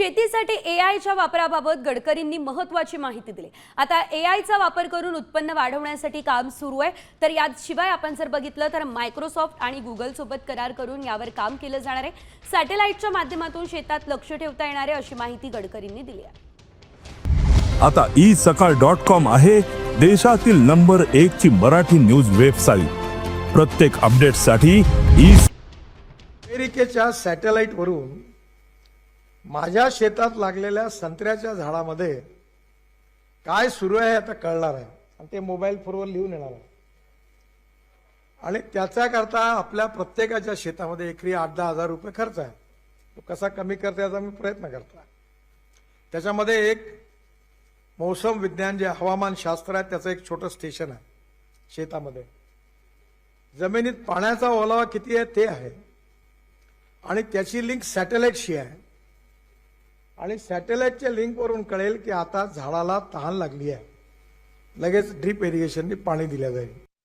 शेतीसाठी एआयच्या वापराबाबत गडकरींनी महत्त्वाची माहिती दिली। आता एआयचा वापर करून उत्पन्न वाढवण्यासाठी काम सुरू आहे। तर यात शिवाय आपण जर बघितलं तर मायक्रोसॉफ्ट आणि गुगल सोबत करार करून यावर काम केलं जाणार आहे। सॅटेलाइटच्या माध्यमातून शेतात लक्ष ठेवता येणार आहे अशी माहिती गडकरींनी दिली आहे। आता isakal.com आहे देशातील नंबर 1 ची मराठी न्यूज वेबसाईट। प्रत्येक अपडेटसाठी अमेरिकेच्या सॅटेलाइट वरून माझ्या शेतात लागलेल्या संत्र्याच्या झाडामध्ये काय सुरू आहे आता कळणार आहे आणि ते मोबाईल फोनवर लिहून येणार आहे। आणि त्याच्याकरता आपल्या प्रत्येकाच्या शेतामध्ये एकरी 8-10 हजार रुपये खर्च आहे। तो कसा कमी करता याचा मी प्रयत्न करतो। त्याच्यामध्ये एक मौसम विज्ञान जे हवामान शास्त्र आहे त्याचं एक छोटं स्टेशन आहे शेतामध्ये। जमिनीत पाण्याचा ओलावा किती आहे ते आहे आणि त्याची लिंक सॅटेलाइटशी आहे आणि सॅटेलाइटच्या लिंकवरून कळेल की आता झाडाला तहान लागली आहे, लगेच ड्रिप इरिगेशनने पाणी दिलं जाईल।